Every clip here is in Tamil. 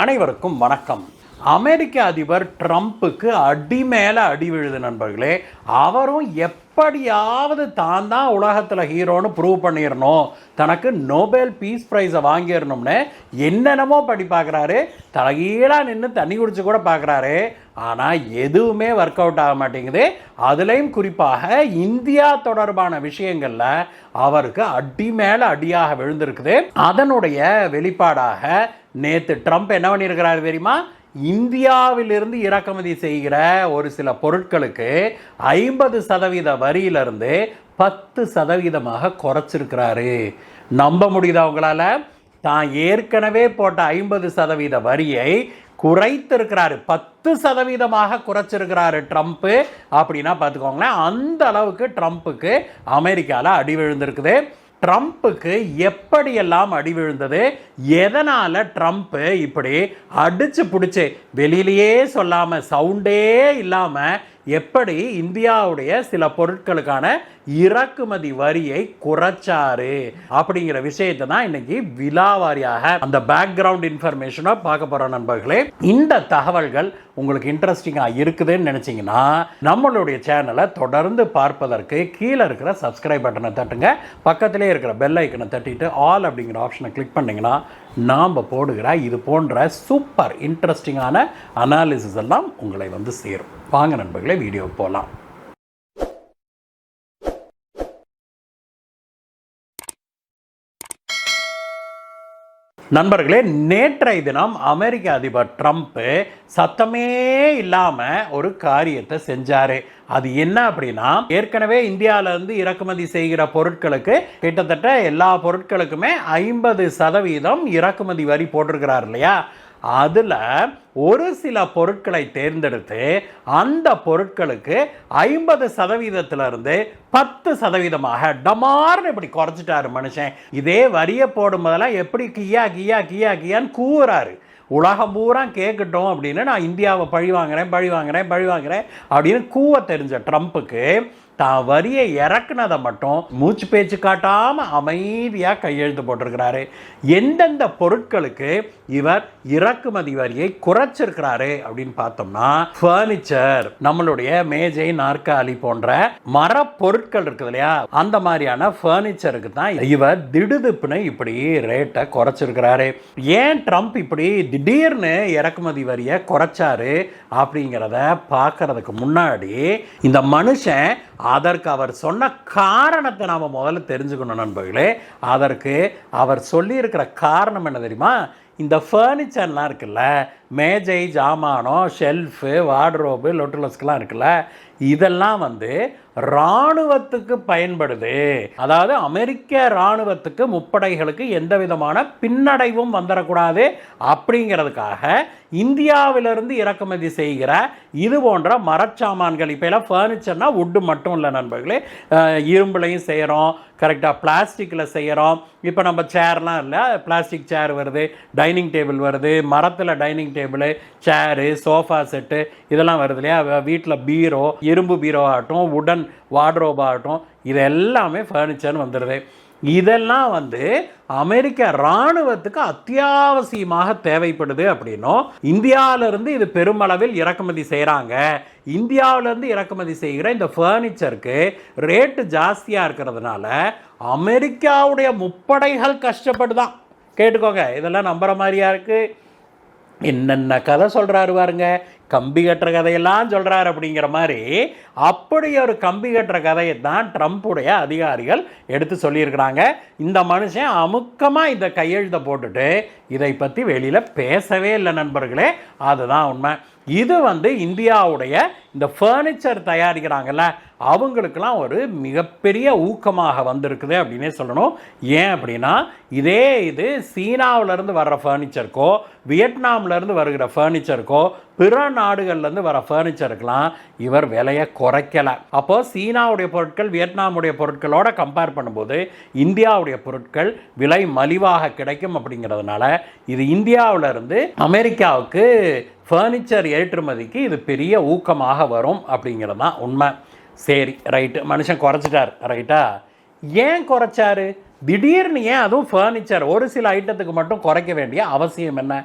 அனைவருக்கும் வணக்கம். அமெரிக்க அதிபர் ட்ரம்ப்புக்கு அடி மேலே அடி விழுது நண்பர்களே. அவரும் எப்படியாவது தான் தான் உலகத்தில் ஹீரோன்னு ப்ரூவ் பண்ணிடணும், தனக்கு நோபல் பீஸ் ப்ரைஸை வாங்கிடணும்னு என்னென்னமோ படி பார்க்குறாரு. தலைகீழாக நின்று தண்ணி குடிச்சு கூட பார்க்குறாரு. ஆனால் எதுவுமே ஒர்க் அவுட் ஆக மாட்டேங்குது. அதுலேயும் குறிப்பாக இந்தியா தொடர்பான விஷயங்களில் அவருக்கு அடி மேலே அடியாக விழுந்திருக்குது. அதனுடைய வெளிப்பாடாக நேற்று ட்ரம்ப் என்ன பண்ணியிருக்கிறாரு தெரியுமா? இந்தியாவிலிருந்து இறக்குமதி செய்கிற ஒரு சில பொருட்களுக்கு 50% வரியிலிருந்து 10% குறைச்சிருக்கிறாரு. நம்ப முடியுதா உங்களால்? தான் ஏற்கனவே போட்ட 50% வரியை குறைத்திருக்கிறாரு, 10% குறைச்சிருக்கிறாரு ட்ரம்ப்பு. அப்படின்னா பார்த்துக்கோங்களேன், அந்த அளவுக்கு ட்ரம்ப்புக்கு அமெரிக்காவில் அடி விழுந்திருக்குது. ட்ரம்ப்புக்கு எப்படியெல்லாம் அடி விழுந்தது, எதனால் ட்ரம்ப்பு இப்படி அடிச்சு பிடிச்சி வெளியிலேயே சொல்லாமல் சவுண்டே இல்லாமல் எப்படி இந்தியாவுடைய சில பொருட்களுக்கான இறக்குமதி வரியை குறைச்சாரு அப்படிங்கிற விஷயத்தை தான் இன்னைக்கு விலாவாரியாக அந்த பேக்ரவுண்ட் இன்ஃபர்மேஷனை பார்க்க போகிறோம் நண்பர்களே. இந்த தகவல்கள் உங்களுக்கு இன்ட்ரெஸ்டிங்காக இருக்குதுன்னு நினச்சிங்கன்னா நம்மளுடைய சேனலை தொடர்ந்து பார்ப்பதற்கு கீழே இருக்கிற சப்ஸ்கிரைப் பட்டனை தட்டுங்க. பக்கத்திலே இருக்கிற பெல் ஐக்கனை தட்டிட்டு ஆல் அப்படிங்கிற ஆப்ஷனை கிளிக் பண்ணிங்கன்னா நாம் போடுகிற இது போன்ற சூப்பர் இன்ட்ரெஸ்டிங்கான அனாலிசிஸ் எல்லாம் உங்களை வந்து சேரும். வாங்க நண்பர்களே, வீடியோவுக்கு போகலாம். நண்பர்களே, நேற்றைய தினம் அமெரிக்க அதிபர் ட்ரம்ப்பு சத்தமே இல்லாமல் ஒரு காரியத்தை செஞ்சார். அது என்ன அப்படின்னா, ஏற்கனவே இந்தியாவிலேருந்து இறக்குமதி செய்கிற பொருட்களுக்கு கிட்டத்தட்ட எல்லா பொருட்களுக்குமே 50% இறக்குமதி வரி போட்டிருக்கிறார் இல்லையா? அதில் ஒரு சில பொருட்களை தேர்ந்தெடுத்து அந்த பொருட்களுக்கு 50%இருந்து 10% டமார்னு இப்படி குறைச்சிட்டாரு மனுஷன். இதே வரியை போடும்போதெல்லாம் எப்படி கியா கியா கியா கியான்னு கூவுறாரு. உலகம் பூரா கேட்கட்டும் அப்படின்னு நான் இந்தியாவை பழி வாங்குறேன் அப்படின்னு கூவ தெரிஞ்ச ட்ரம்ப்புக்கு தான் வரியை இறக்குனதை மட்டும் மூச்சு பேச்சு காட்டாமல் அமைதியாக கையெழுத்து போட்டிருக்கிறாரு. எந்தெந்த பொருட்களுக்கு இவர் இறக்குமதி வரியை குறைச்சிருக்கிறாரு அப்படின்னு பார்த்தோம்னா, ஃபர்னிச்சர், நம்மளுடைய மேஜை நாற்காலி போன்ற மர பொருட்கள் இருக்குது இல்லையா, அந்த மாதிரியான ஃபர்னிச்சருக்கு தான் இவர் திடுதிப்புன்னு இப்படி ரேட்டை குறைச்சிருக்கிறாரு. ஏன் ட்ரம்ப் இப்படி திடீர்னு இறக்குமதி வரியை குறைச்சாரு அப்படிங்கிறத பார்க்கறதுக்கு முன்னாடி இந்த மனுஷன் அதற்கு அவர் சொன்ன காரணத்தை நாம் முதல்ல தெரிஞ்சுக்கணும் நண்பர்களே. அதற்கு அவர் சொல்லியிருக்கிற காரணம் என்ன தெரியுமா? இந்த ஃபர்னிச்சர்லாம் இருக்குல்ல, மேஜை ஜாமானம், ஷெல்ஃபு, வார்ட்ரோபு, லொட்டுலஸ்க்கெலாம் இருக்குல்ல, இதெல்லாம் வந்து இராணுவத்துக்கு பயன்படுது. அதாவது அமெரிக்க இராணுவத்துக்கு முப்படைகளுக்கு எந்த விதமான பின்னடைவும் வந்துடக்கூடாது அப்படிங்கிறதுக்காக இந்தியாவிலிருந்து இறக்குமதி செய்கிற இது போன்ற மரச்சாமான்கள், இப்போ எல்லாம் ஃபர்னிச்சர்னால் வுட்டு மட்டும் இல்லை நண்பர்களே, இரும்புலையும் செய்கிறோம், கரெக்டாக பிளாஸ்டிக்கில் செய்கிறோம். இப்போ நம்ம சேர்லாம் இல்லை, பிளாஸ்டிக் சேர் வருது, டைனிங் டேபிள் வருது, மரத்தில் டைனிங் டேபிள், சேரு, சோஃபா செட்டு இதெல்லாம் வருது இல்லையா? வீட்டில் பீரோ, இரும்பு பீரோ ஆகட்டும், உடன் வார்ட்ரோப் ஆகட்டும், இது எல்லாமே ஃபர்னிச்சர்னு வந்துடுது. இதெல்லாம் வந்து அமெரிக்க இராணுவத்துக்கு அத்தியாவசியமாக தேவைப்படுது. அப்படின்னும் இந்தியாவிலிருந்து இது பெருமளவில் இறக்குமதி செய்கிறாங்க. இந்தியாவிலேருந்து இறக்குமதி செய்கிற இந்த ஃபர்னிச்சருக்கு ரேட்டு ஜாஸ்தியாக இருக்கிறதுனால அமெரிக்காவுடைய முப்படைகள் கஷ்டப்படுதான். கேட்டுக்கோங்க, இதெல்லாம் நம்புகிற மாதிரியா இருக்குது? என்னென்ன கதை சொல்கிறாரு பாருங்க, கம்பி கட்டுற கதையெல்லாம் சொல்கிறாரு அப்படிங்கிற மாதிரி. அப்படி ஒரு கம்பி கட்டுற கதையை தான் ட்ரம்ப்புடைய அதிகாரிகள் எடுத்து சொல்லியிருக்கிறாங்க. இந்த மனுஷன் அமுக்கமாக இந்த கையெழுத்தை போட்டுட்டு இதை பற்றி வெளியில் பேசவே இல்லை நண்பர்களே. அதுதான் உண்மை. இது வந்து இந்தியாவுடைய இந்த ஃபர்னிச்சர் தயாரிக்கிறாங்கல்ல, அவங்களுக்கெல்லாம் ஒரு மிகப்பெரிய ஊக்கமாக வந்திருக்குது அப்படின்னே சொல்லணும். ஏன் அப்படின்னா, இது சீனாவிலேருந்து வர்ற ஃபர்னிச்சருக்கோ, வியட்நாம்லேருந்து வருகிற ஃபர்னிச்சருக்கோ, பிற நாடுகள்லேருந்து வர ஃபர்னிச்சருக்கெலாம் இவர் விலையை குறைக்கலை. அப்போது சீனாவுடைய பொருட்கள் வியட்நாமுடைய பொருட்களோட கம்பேர் பண்ணும்போது இந்தியாவுடைய பொருட்கள் விலை மலிவாக கிடைக்கும். அப்படிங்கிறதுனால இது இந்தியாவிலேருந்து அமெரிக்காவுக்கு ஃபர்னிச்சர் ஏற்றுமதிக்கு இது பெரிய ஊக்கமாக வரும் அப்படிங்கிறது தான் உண்மை. சரி, ரைட்டு, மனுஷன் குறைச்சிட்டார், ரைட்டா? ஏன் குறைச்சாரு? திடீர்னு ஏன் அதுவும் ஃபர்னிச்சர் ஒரு சில ஐட்டத்துக்கு மட்டும் குறைக்க வேண்டிய அவசியம் என்ன?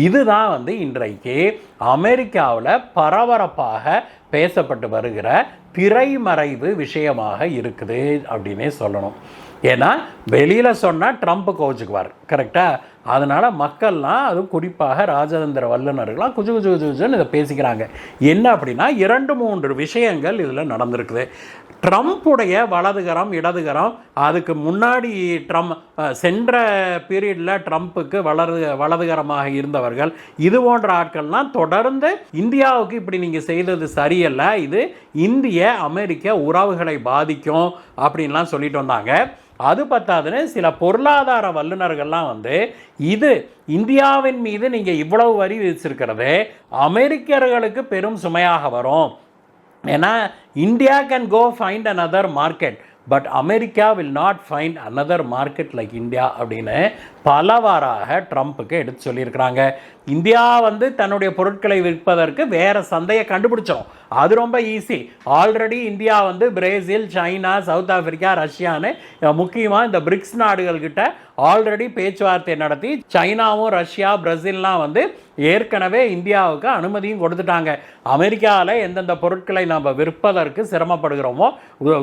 இதுதான் வந்து இன்றைக்கு அமெரிக்காவில் பரபரப்பாக பேசப்பட்டு வருகிற திரைமறைவு விஷயமாக இருக்குது அப்படின்னே சொல்லணும். ஏன்னா வெளியில் சொன்னால் ட்ரம்ப் கோச்சுக்குவார், கரெக்டாக? அதனால் மக்கள்லாம், அதுவும் குறிப்பாக ராஜதந்திர வல்லுநர்கள்லாம் குஜு குஜு குஜுன்னு இதை பேசிக்கிறாங்க. என்ன அப்படின்னா 2-3 விஷயங்கள் இதில் நடந்திருக்குது. ட்ரம்ப்புடைய வலதுகரம் இடதுகரம், அதுக்கு முன்னாடி சென்ற பீரியடில் ட்ரம்ப்புக்கு வலதுகரமாக இருந்தவர்கள், இது போன்ற ஆட்கள்லாம் தொடர்ந்து இந்தியாவுக்கு இப்படி நீங்கள் செய்தது சரியல்ல, இது இந்திய அமெரிக்க உறவுகளை பாதிக்கும் அப்படின்லாம் சொல்லிட்டு வந்தாங்க. அது பத்தாதுன்னு சில பொருளாதார வல்லுநர்கள்லாம் வந்து இது இந்தியாவின் மீது நீங்கள் இவ்வளவு வரி விதிச்சிருக்கிறது அமெரிக்கர்களுக்கு பெரும் சுமையாக வரும். ஏன்னா India can go find another market, but America will not find another market like India அப்படின்னு பலவாறாக ட்ரம்ப்புக்கு எடுத்து சொல்லியிருக்கிறாங்க. இந்தியா வந்து தன்னுடைய பொருட்களை விற்பதற்கு வேறு சந்தையை கண்டுபிடிச்சோம், அது ரொம்ப ஈஸி. ஆல்ரெடி இந்தியா வந்து பிரேசில், சைனா, சவுத் ஆப்பிரிக்கா, ரஷ்யான்னு முக்கியமாக இந்த பிரிக்ஸ் நாடுகள்கிட்ட ஆல்ரெடி பேச்சுவார்த்தை நடத்தி சைனாவும் ரஷ்யா பிரேசில்லாம் வந்து ஏற்கனவே இந்தியாவுக்கு அனுமதியும் கொடுத்துட்டாங்க. அமெரிக்காவில் எந்தெந்த பொருட்களை நம்ம விற்பதற்கு சிரமப்படுகிறோமோ,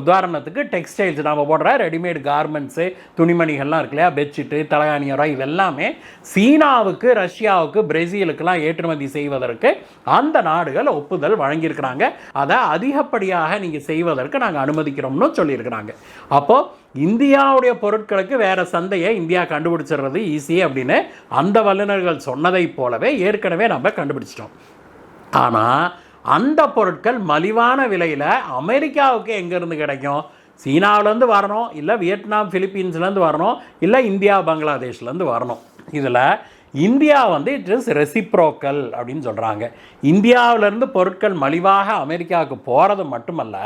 உதாரணத்துக்கு டெக்ஸ்டைல்ஸ், நம்ம போடுற ரெடிமேட் கார்மெண்ட்ஸு, துணிமணிகள்லாம் இருக்கு இல்லையா, பெட்ஷீட்டு, தலைகாணியரம், இதெல்லாமே சீனாவுக்கு, ரஷ்யாவுக்கு, பிரேசிலுக்கெல்லாம் ஏற்றுமதி செய்வதற்கு அந்த நாடுகள் ஒப்புதல் வழங்கியிருக்கிறாங்க. அதை அதிகப்படியாக நீங்கள் செய்வதற்கு நாங்கள் அனுமதிக்கிறோம்னு சொல்லியிருக்கிறாங்க. அப்போது இந்தியாவுடைய பொருட்களுக்கு வேறு சந்தையை இந்தியா கண்டுபிடிச்சிடுறது ஈஸி அப்படின்னு அந்த வல்லுநர்கள் சொன்னதை போலவே ஏற்கனவே நம்ம கண்டுபிடிச்சிட்டோம். ஆனால் அந்த பொருட்கள் மலிவான விலையில் அமெரிக்காவுக்கு எங்கேருந்து கிடைக்கும்? சீனாவிலேருந்து வரணும், இல்லை வியட்நாம், பிலிப்பீன்ஸ்லேருந்து வரணும், இல்லை இந்தியா, பங்களாதேஷ்லேருந்து வரணும். இதில் இந்தியா வந்து இட் இஸ் ரெசிப்ரோக்கல் அப்படின்னு சொல்கிறாங்க. இந்தியாவிலேருந்து பொருட்கள் மலிவாக அமெரிக்காவுக்கு போகிறது மட்டுமல்ல,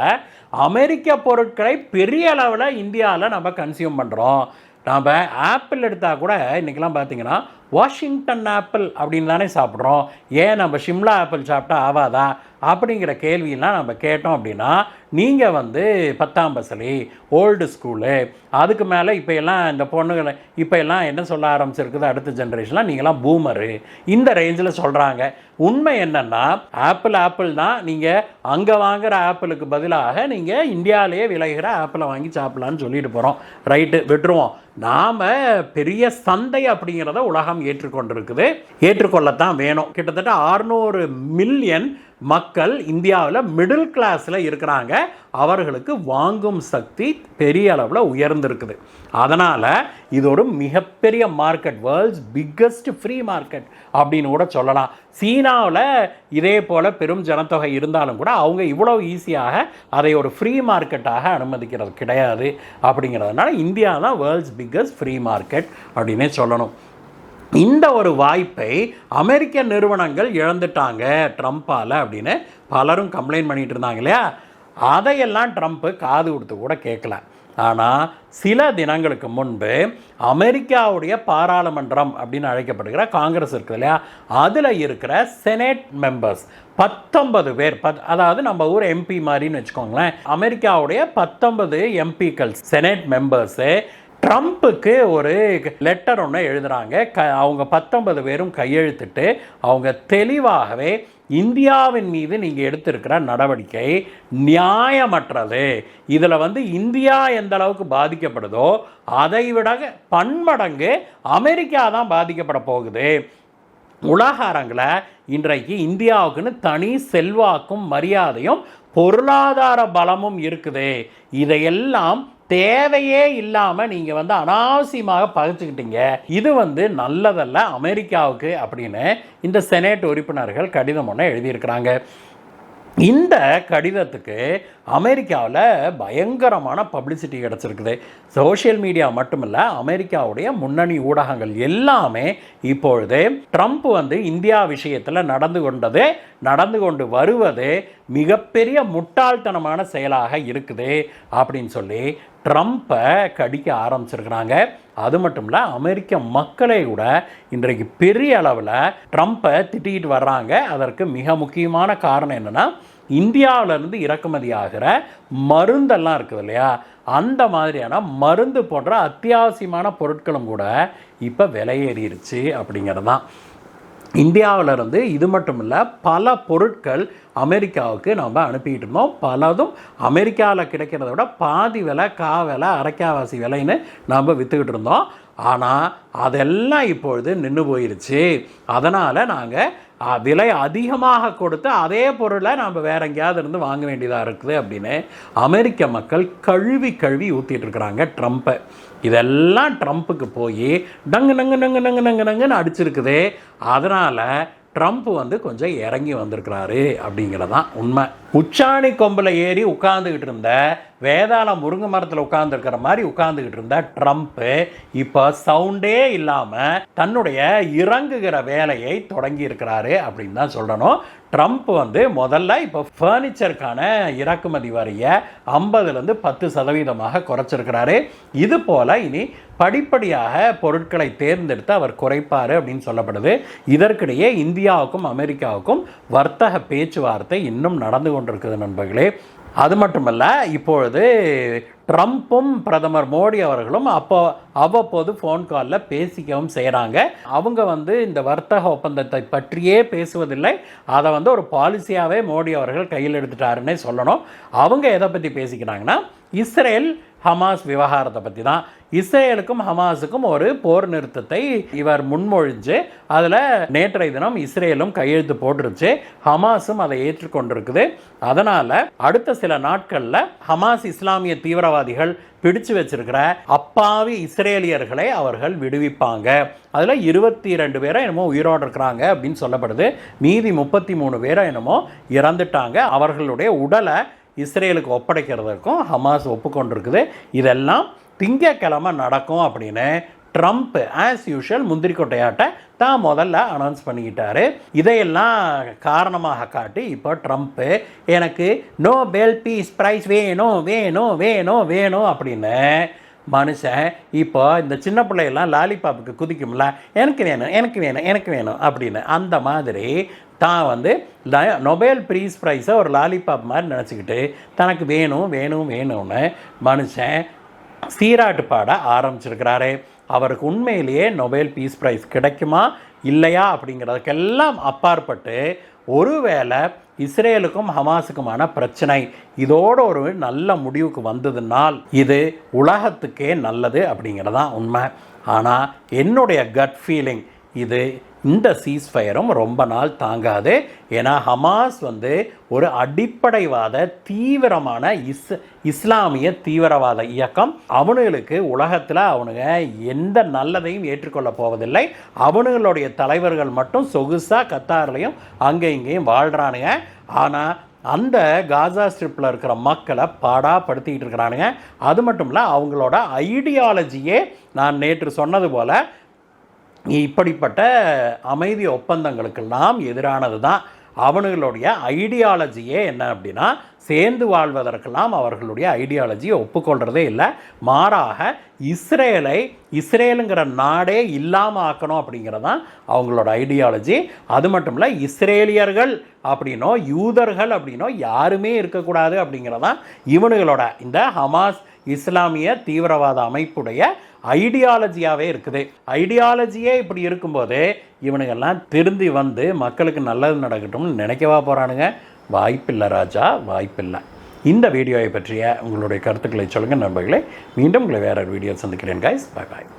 அமெரிக்க பொருட்களை பெரிய அளவில் இந்தியாவில் நம்ம கன்சியூம் பண்ணுறோம். நாம் ஆப்பிள் எடுத்தால் கூட இன்றைக்கெலாம் பார்த்திங்கன்னா வாஷிங்டன் ஆப்பிள் அப்படின்னு தானே சாப்பிட்றோம். ஏன் நம்ம ஷிம்லா ஆப்பிள் சாப்பிட்டா ஆவாதா அப்படிங்கிற கேள்வியெல்லாம் நம்ம கேட்டோம் அப்படின்னா, நீங்கள் வந்து 10ஆம் பசலி, ஓல்டு ஸ்கூலு, அதுக்கு மேலே இப்போ எல்லாம் இந்த பொண்ணுகளை இப்போ எல்லாம் என்ன சொல்ல ஆரம்பிச்சிருக்குது அடுத்த ஜென்ரேஷன்லாம், நீங்களாம் பூமரு, இந்த ரேஞ்சில் சொல்கிறாங்க. உண்மை என்னென்னா ஆப்பிள் தான். நீங்கள் அங்கே வாங்குகிற ஆப்பிளுக்கு பதிலாக நீங்கள் இந்தியாவிலேயே விளைகிற ஆப்பிளை வாங்கி சாப்பிட்லான்னு சொல்லிட்டு போகிறோம். ரைட்டு, விட்டுருவோம். நாம் பெரிய சந்தை அப்படிங்கிறத உலகம் ஏற்றுக்கொண்டிருக்குது, ஏற்றுக்கொள்ளத்தான் வேணும். கிட்டத்தட்ட 600 மில்லியன் மக்கள் இந்தியாவில் மிடில் கிளாஸில் இருக்கிறாங்க. அவர்களுக்கு வாங்கும் சக்தி பெரிய அளவில் உயர்ந்திருக்குது. அதனால் இது ஒரு மிகப்பெரிய market, world's biggest free market அப்படின்னு கூட சொல்லலாம். சீனாவில் இதே போல் பெரும் ஜனத்தொகை இருந்தாலும் கூட அவங்க இவ்வளோ ஈஸியாக அதை ஒரு ஃப்ரீ மார்க்கெட்டாக அனுமதிக்கிறது கிடையாது. அப்படிங்கிறதுனால இந்தியா தான் வேர்ல்ட்ஸ் பிக்கஸ்ட் ஃப்ரீ மார்க்கெட் அப்படின்னே சொல்லணும். இந்த ஒரு வாய்ப்பை அமெரிக்க நிறுவனங்கள் இழந்துட்டாங்க ட்ரம்ப்பால் அப்படின்னு பலரும் கம்ப்ளைண்ட் பண்ணிகிட்டு இருந்தாங்க இல்லையா. அதையெல்லாம் ட்ரம்ப்பு காது கொடுத்து கூட கேட்கல. ஆனால் சில தினங்களுக்கு முன்பு அமெரிக்காவுடைய பாராளுமன்றம் அப்படின்னு அழைக்கப்படுகிற காங்கிரஸ் இருக்குது இல்லையா, அதில் இருக்கிற செனேட் மெம்பர்ஸ் 19 பேர், அதாவது நம்ம ஊர் எம்பி மாதிரின்னு வச்சுக்கோங்களேன், அமெரிக்காவுடைய 19 எம்பிக்கள் செனேட் மெம்பர்ஸு ட்ரம்ப்புக்கு ஒரு லெட்டர் ஒன்று எழுதுகிறாங்க. அவங்க 19 பேரும் கையெழுத்திட்டு அவங்க தெளிவாகவே இந்தியாவின் மீது நீங்கள் எடுத்திருக்கிற நடவடிக்கை நியாயமற்றது, இதில் வந்து இந்தியா எந்த அளவுக்கு பாதிக்கப்படுதோ அதை விட பன்மடங்கு அமெரிக்கா தான் பாதிக்கப்பட போகுது. உலக அரங்கில் இன்றைக்கு இந்தியாவுக்குன்னு தனி செல்வாக்கும் மரியாதையும் பொருளாதார பலமும் இருக்குது. இதையெல்லாம் தேவையே இல்லாமல் நீங்கள் வந்து அனாவசியமாக பகிர்ந்துக்கிட்டீங்க, இது வந்து நல்லதல்ல அமெரிக்காவுக்கு அப்படின்னு இந்த செனேட் உறுப்பினர்கள் கடிதம் ஒன்று எழுதியிருக்கிறாங்க. இந்த கடிதத்துக்கு அமெரிக்காவில் பயங்கரமான பப்ளிசிட்டி கிடச்சிருக்குது. சோஷியல் மீடியா மட்டுமில்ல, அமெரிக்காவுடைய முன்னணி ஊடகங்கள் எல்லாமே இப்பொழுது ட்ரம்ப் வந்து இந்தியா விஷயத்தில் நடந்து கொண்டு வருவது மிகப்பெரிய முட்டாள்தனமான செயலாக இருக்குது அப்படின்னு சொல்லி ட்ரம்ப்பை கடிக்க ஆரம்பிச்சிருக்கிறாங்க. அது மட்டும் இல்லை, அமெரிக்க மக்களே கூட இன்றைக்கு பெரிய அளவில் ட்ரம்ப்பை திட்டிகிட்டு வர்றாங்க. அதற்கு மிக முக்கியமான காரணம் என்னென்னா, இந்தியாவிலேருந்து இறக்குமதி ஆகிற மருந்தெல்லாம் இருக்குது இல்லையா, அந்த மாதிரியான மருந்து போன்ற அத்தியாவசியமான பொருட்களும் கூட இப்போ விலையேறிடுச்சு அப்படிங்கிறது தான். இந்தியாவிலிருந்து இது மட்டும் இல்லை, பல பொருட்கள் அமெரிக்காவுக்கு நம்ம அனுப்பிக்கிட்டு இருந்தோம். பலதும் அமெரிக்காவில் கிடைக்கிறத விட பாதி விலை, விலை, அரைக்காவாசி விலைன்னு நம்ம விற்றுக்கிட்டு இருந்தோம். ஆனால் அதெல்லாம் இப்பொழுது நின்று போயிடுச்சு. அதனால் நாங்கள் விலை அதிகமாக கொடுத்து அதே பொருளை நம்ம வேற எங்கேயாவது இருந்து வாங்க வேண்டியதாக இருக்குது அப்படின்னு அமெரிக்க மக்கள் கழுவி ஊற்றிட்டு இருக்கிறாங்க ட்ரம்ப்பை. இதெல்லாம் ட்ரம்ப்புக்கு போய் டங்கு நங்கு நங்கு நங்கு நங்கு நங்குன்னு அடிச்சிருக்குது. அதனால் ட்ரம்ப் கொஞ்சம் இறங்கி வந்திருக்கிறாரு அப்படிங்கிறதான் உண்மை. உச்சாணி கொம்பில் ஏறி உட்கார்ந்துக்கிட்டு இருந்த வேதாள முருங்கை மரத்தில் உட்கார்ந்துருக்கிற மாதிரி உட்கார்ந்துக்கிட்டு இருந்த ட்ரம்ப்பு இப்போ சவுண்டே இல்லாமல் தன்னுடைய இறங்குகிற வேலையை தொடங்கி இருக்கிறாரு அப்படின்னு தான் சொல்லணும். ட்ரம்ப் முதல்ல இப்போ ஃபர்னிச்சருக்கான இறக்குமதி வரியை 50% 10% குறைச்சிருக்கிறாரு. இது போல் இனி படிப்படியாக பொருட்களை தேர்ந்தெடுத்து அவர் குறைப்பார் அப்படின்னு சொல்லப்படுது. இதற்கிடையே இந்தியாவுக்கும் அமெரிக்காவுக்கும் வர்த்தக பேச்சுவார்த்தை இன்னும் நடந்து கொண்டிருக்குது நண்பர்களே. அது மட்டுமல்ல, இப்பொழுது ட்ரம்ப்பும் பிரதமர் மோடி அவர்களும் அவ்வப்போது ஃபோன் காலில் பேசிக்கவும் செய்கிறாங்க. அவங்க இந்த வர்த்தக ஒப்பந்தத்தை பற்றியே பேசுவதில்லை. அதை ஒரு பாலிசியாகவே மோடி அவர்கள் கையில் எடுத்துட்டாருன்னே சொல்லணும். அவங்க எதை பற்றி பேசிக்கிறாங்கன்னா, இஸ்ரேல் ஹமாஸ் விவகாரத்தை பற்றி தான். இஸ்ரேலுக்கும் ஹமாஸுக்கும் ஒரு போர் நிறுத்தத்தை இவர் முன்மொழிஞ்சு அதில் நேற்றைய தினம் இஸ்ரேலும் கையெழுத்து போட்டுருச்சு. ஹமாஸும் அதை ஏற்றுக்கொண்டிருக்குது. அதனால் அடுத்த சில நாட்களில் ஹமாஸ் இஸ்லாமிய தீவிரவாதிகள் பிடிச்சு வச்சிருக்கிற அப்பாவி இஸ்ரேலியர்களை அவர்கள் விடுவிப்பாங்க. அதில் 22 பேரை என்னமோ உயிரோடு இருக்கிறாங்க அப்படின்னு சொல்லப்படுது. மீதி 33 பேரை என்னமோ இறந்துட்டாங்க. அவர்களுடைய உடலை இஸ்ரேலுக்கு ஒப்படைக்கிறதுக்கும் ஹமாஸ் ஒப்புக்கொண்டிருக்குது. இதெல்லாம் திங்கக்கிழமை நடக்கும் அப்படின்னு ட்ரம்ப் ஆஸ் யூஷுவல் முந்திரி கொட்டையாட்ட தான் முதல்ல அனௌன்ஸ் பண்ணிக்கிட்டாரு. இதையெல்லாம் காரணமாக காட்டி இப்போ ட்ரம்ப்பு எனக்கு நோபெல் பீஸ் ப்ரைஸ் வேணும் வேணும் வேணும் வேணும் அப்படின்னு மனுஷன் இப்போ இந்த சின்ன பிள்ளைகள்லாம் லாலிபாப்புக்கு குதிக்கும்ல, எனக்கு வேணும் எனக்கு வேணும் எனக்கு வேணும் அப்படின்னு, அந்த மாதிரி தான் நொபேல் ப்ரீஸ் ப்ரைஸை ஒரு லாலிபாப் மாதிரி நினச்சிக்கிட்டு தனக்கு வேணும் வேணும் வேணும்னு மனுஷன் சீராட்டு பாட ஆரம்பிச்சிருக்கிறாரு. அவருக்கு உண்மையிலேயே நொபேல் பீஸ் ப்ரைஸ் கிடைக்குமா இல்லையா அப்படிங்கிறதுக்கெல்லாம் அப்பாற்பட்டு ஒருவேளை இஸ்ரேலுக்கும் ஹமாஸுக்குமான பிரச்சனை இதோட ஒரு நல்ல முடிவுக்கு வந்ததுனால் இது உலகத்துக்கே நல்லது அப்படிங்கிறதான் உண்மை. ஆனால் என்னுடைய கட் ஃபீலிங் இந்த சீஸ்ஃபயரும் ரொம்ப நாள் தாங்காது. ஏன்னா ஹமாஸ் ஒரு அடிப்படைவாத தீவிரமான இஸ்லாமிய தீவிரவாத இயக்கம். அவனுங்களுக்கு உலகத்தில் அவனுங்க எந்த நல்லதையும் ஏற்றுக்கொள்ள போவதில்லை. அவனுங்களுடைய தலைவர்கள் மட்டும் சொகுசாக கத்தார்லையும் அங்கே இங்கேயும் வாழ்கிறானுங்க. ஆனால் அந்த காசா ஸ்ட்ரிப்பில் இருக்கிற மக்களை பாடாப்படுத்திக்கிட்டு இருக்கிறானுங்க. அது மட்டும் இல்லை, அவங்களோட ஐடியாலஜியே நான் நேற்று சொன்னது போல் இப்படிப்பட்ட அமைதி ஒப்பந்தங்களுக்கெல்லாம் எதிரானது தான். அவனுங்களுடைய ஐடியாலஜியே என்ன அப்படின்னா, சேர்ந்து வாழ்வதற்கெல்லாம் அவர்களுடைய ஐடியாலஜியை ஒப்புக்கொள்கிறதே இல்லை. மாறாக இஸ்ரேலுங்கிற நாடே இல்லாமல் ஆக்கணும் அப்படிங்கிறது தான் அவங்களோட ஐடியாலஜி. அது மட்டும் இல்லை, இஸ்ரேலியர்கள் அப்படின்னோ யூதர்கள் அப்படின்னோ யாருமே இருக்கக்கூடாது அப்படிங்கிறதான் இவனுங்களோட இந்த ஹமாஸ் இஸ்லாமிய தீவிரவாத அமைப்புடைய ஐடியாலஜியாகவே இருக்குது. ஐடியாலஜியே இப்படி இருக்கும்போது இவனுங்கெல்லாம் திருந்தி மக்களுக்கு நல்லது நடக்கட்டும்னு நினைக்கவா போகிறானுங்க? வாய்ப்பில்லை ராஜா, வாய்ப்பில்லை. இந்த வீடியோவை பற்றிய உங்களுடைய கருத்துக்களை சொல்லுங்கள் நண்பர்களே. மீண்டும் உங்களை வேற ஒரு வீடியோ சந்திக்கிறேன் கைஸ். பாய் பாய்.